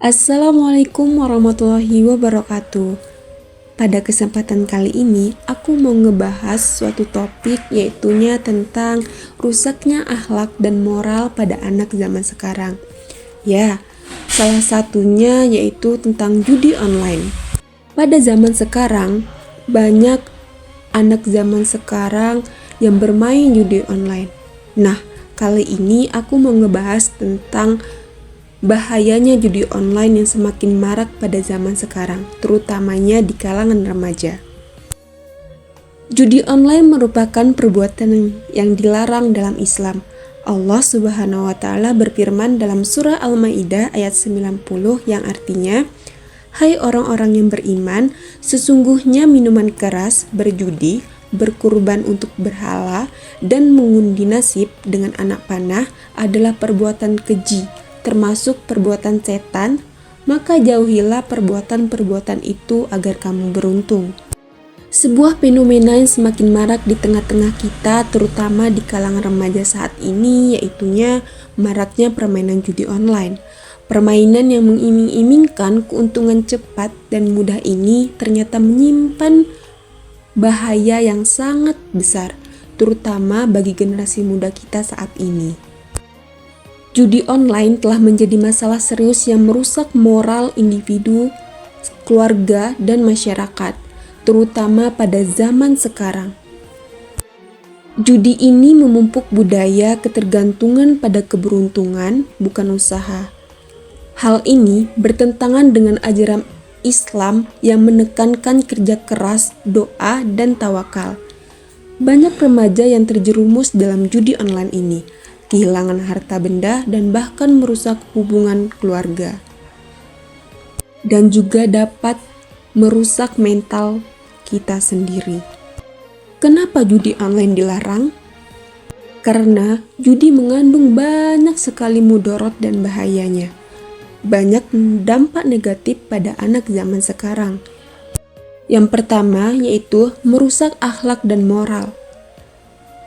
Assalamualaikum warahmatullahi wabarakatuh. Pada kesempatan kali ini, aku mau ngebahas suatu topik yaitunya tentang rusaknya akhlak dan moral pada anak zaman sekarang. Ya, salah satunya yaitu tentang judi online. Pada zaman sekarang, banyak anak zaman sekarang yang bermain judi online. Nah, kali ini aku mau ngebahas tentang bahayanya judi online yang semakin marak pada zaman sekarang, terutamanya di kalangan remaja. Judi online merupakan perbuatan yang dilarang dalam Islam. Allah Subhanahu wa taala berfirman dalam surah Al-Maidah ayat 90 yang artinya, "Hai orang-orang yang beriman, sesungguhnya minuman keras, berjudi, berkurban untuk berhala, dan mengundi nasib dengan anak panah adalah perbuatan keji, termasuk perbuatan setan, maka jauhilah perbuatan-perbuatan itu agar kamu beruntung." Sebuah fenomena yang semakin marak di tengah-tengah kita, terutama di kalangan remaja saat ini, yaitunya maraknya permainan judi online. Permainan yang mengiming-imingkan keuntungan cepat dan mudah ini ternyata menyimpan bahaya yang sangat besar, terutama bagi generasi muda kita saat ini. Judi online telah menjadi masalah serius yang merusak moral individu, keluarga, dan masyarakat, terutama pada zaman sekarang. Judi ini memupuk budaya ketergantungan pada keberuntungan, bukan usaha. Hal ini bertentangan dengan ajaran Islam yang menekankan kerja keras, doa, dan tawakal. Banyak remaja yang terjerumus dalam judi online ini, kehilangan harta benda, dan bahkan merusak hubungan keluarga. Dan juga dapat merusak mental kita sendiri. Kenapa judi online dilarang? Karena judi mengandung banyak sekali mudarat dan bahayanya. Banyak dampak negatif pada anak zaman sekarang. Yang pertama yaitu merusak akhlak dan moral.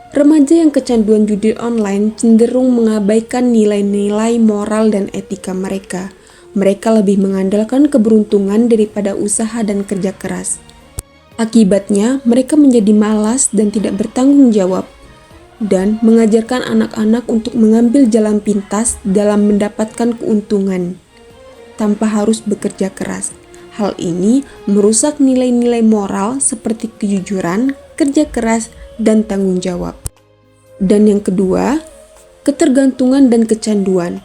Remaja yang kecanduan judi online cenderung mengabaikan nilai-nilai moral dan etika mereka. Mereka lebih mengandalkan keberuntungan daripada usaha dan kerja keras. Akibatnya, mereka menjadi malas dan tidak bertanggung jawab, dan mengajarkan anak-anak untuk mengambil jalan pintas dalam mendapatkan keuntungan, tanpa harus bekerja keras. Hal ini merusak nilai-nilai moral seperti kejujuran, kerja keras, dan tanggung jawab. Dan yang kedua, ketergantungan dan kecanduan.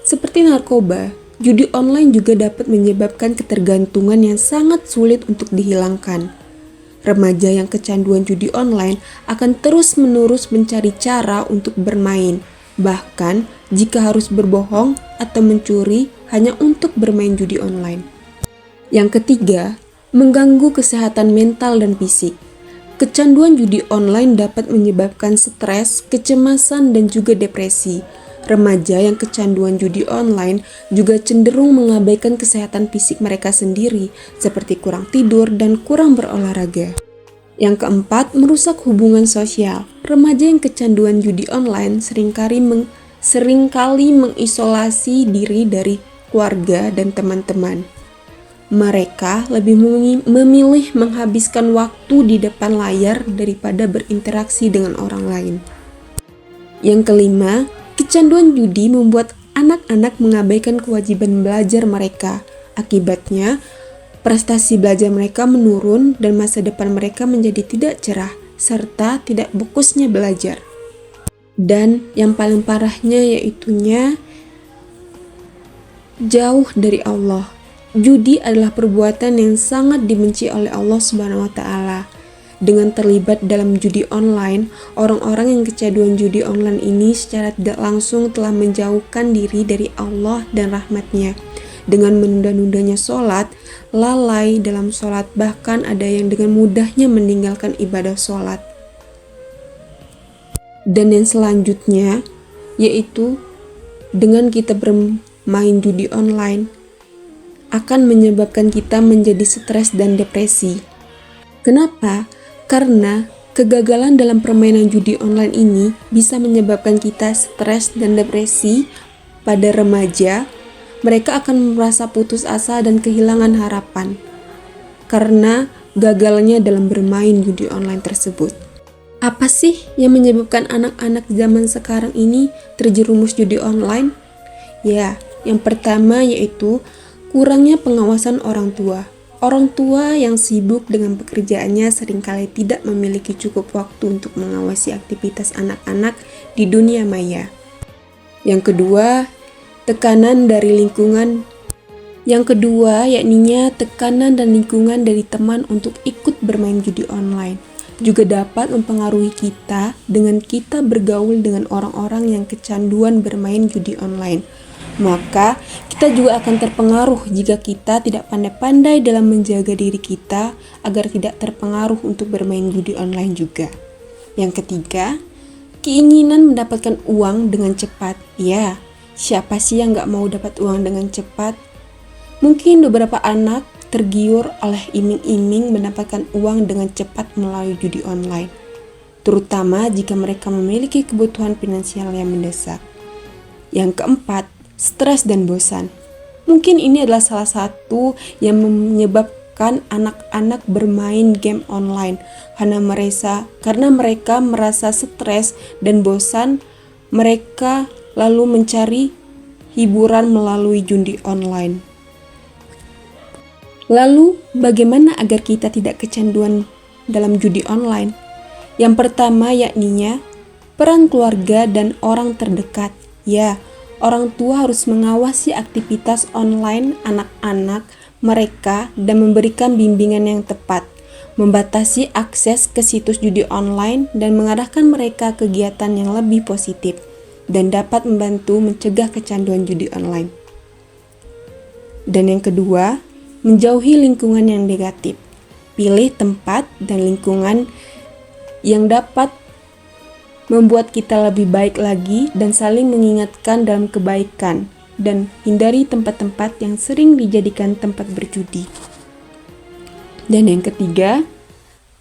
Seperti narkoba, judi online juga dapat menyebabkan ketergantungan yang sangat sulit untuk dihilangkan. Remaja yang kecanduan judi online akan terus-menerus mencari cara untuk bermain, bahkan jika harus berbohong atau mencuri hanya untuk bermain judi online. Yang ketiga, mengganggu kesehatan mental dan fisik. Kecanduan judi online dapat menyebabkan stres, kecemasan, dan juga depresi. Remaja yang kecanduan judi online juga cenderung mengabaikan kesehatan fisik mereka sendiri, seperti kurang tidur dan kurang berolahraga. Yang keempat, merusak hubungan sosial. Remaja yang kecanduan judi online seringkali mengisolasi diri dari keluarga dan teman-teman. Mereka lebih memilih menghabiskan waktu di depan layar daripada berinteraksi dengan orang lain. Yang kelima, kecanduan judi membuat anak-anak mengabaikan kewajiban belajar mereka. Akibatnya, prestasi belajar mereka menurun dan masa depan mereka menjadi tidak cerah, serta tidak fokusnya belajar. Dan yang paling parahnya yaitunya jauh dari Allah. Judi adalah perbuatan yang sangat dibenci oleh Allah Subhanahu wa taala. Dengan terlibat dalam judi online, orang-orang yang kecanduan judi online ini secara tidak langsung telah menjauhkan diri dari Allah dan rahmat-Nya. Dengan menunda-nundanya sholat, lalai dalam sholat, bahkan ada yang dengan mudahnya meninggalkan ibadah sholat. Dan yang selanjutnya, yaitu dengan kita bermain judi online, akan menyebabkan kita menjadi stres dan depresi. Kenapa? Karena kegagalan dalam permainan judi online ini bisa menyebabkan kita stres dan depresi pada remaja mereka akan merasa putus asa dan kehilangan harapan karena gagalnya dalam bermain judi online tersebut. Apa sih yang menyebabkan anak-anak zaman sekarang ini terjerumus judi online? Ya, yang pertama yaitu kurangnya pengawasan orang tua. Orang tua yang sibuk dengan pekerjaannya seringkali tidak memiliki cukup waktu untuk mengawasi aktivitas anak-anak di dunia maya. Yang kedua, tekanan dari lingkungan. Yang kedua, yakninya tekanan dan lingkungan dari teman untuk ikut bermain judi online juga dapat mempengaruhi kita dengan kita bergaul dengan orang-orang yang kecanduan bermain judi online. Maka, kita juga akan terpengaruh jika kita tidak pandai-pandai dalam menjaga diri kita agar tidak terpengaruh untuk bermain judi online juga. Yang ketiga, keinginan mendapatkan uang dengan cepat. Ya, siapa sih yang gak mau dapat uang dengan cepat? Mungkin beberapa anak tergiur oleh iming-iming mendapatkan uang dengan cepat melalui judi online, terutama jika mereka memiliki kebutuhan finansial yang mendesak. Yang keempat, stres dan bosan. Mungkin ini adalah salah satu yang menyebabkan anak-anak bermain game online karena mereka merasa stres dan bosan, mereka lalu mencari hiburan melalui judi online. Lalu, bagaimana agar kita tidak kecanduan dalam judi online? Yang pertama yakninya peran keluarga dan orang terdekat. Ya, orang tua harus mengawasi aktivitas online anak-anak mereka dan memberikan bimbingan yang tepat, membatasi akses ke situs judi online dan mengarahkan mereka ke kegiatan yang lebih positif dan dapat membantu mencegah kecanduan judi online. Dan yang kedua, menjauhi lingkungan yang negatif. Pilih tempat dan lingkungan yang dapat membuat kita lebih baik lagi dan saling mengingatkan dalam kebaikan, dan hindari tempat-tempat yang sering dijadikan tempat berjudi. Dan yang ketiga,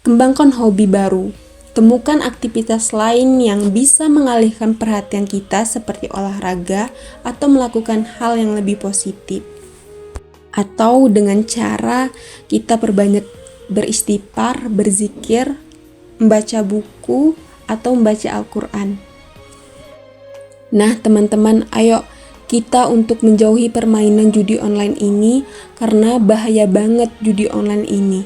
kembangkan hobi baru. Temukan aktivitas lain yang bisa mengalihkan perhatian kita seperti olahraga atau melakukan hal yang lebih positif. Atau dengan cara kita perbanyak beristighfar, berzikir, membaca buku, atau membaca Al-Quran. Nah teman-teman, ayo kita untuk menjauhi permainan judi online ini karena bahaya banget judi online ini.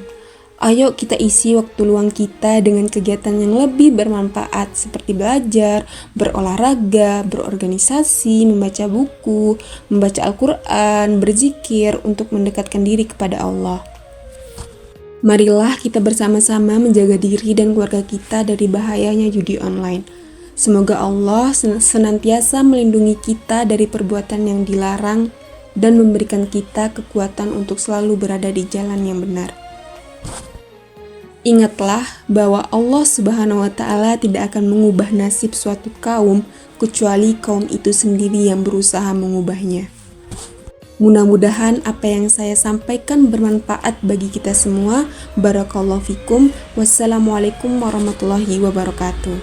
Ayo kita isi waktu luang kita dengan kegiatan yang lebih bermanfaat seperti belajar, berolahraga, berorganisasi, membaca buku, membaca Al-Quran, berzikir untuk mendekatkan diri kepada Allah. Marilah kita bersama-sama menjaga diri dan keluarga kita dari bahayanya judi online. Semoga Allah senantiasa melindungi kita dari perbuatan yang dilarang dan memberikan kita kekuatan untuk selalu berada di jalan yang benar. Ingatlah bahwa Allah Subhanahu wa Ta'ala tidak akan mengubah nasib suatu kaum kecuali kaum itu sendiri yang berusaha mengubahnya. Mudah-mudahan apa yang saya sampaikan bermanfaat bagi kita semua. Barakallahu fikum. Wassalamualaikum warahmatullahi wabarakatuh.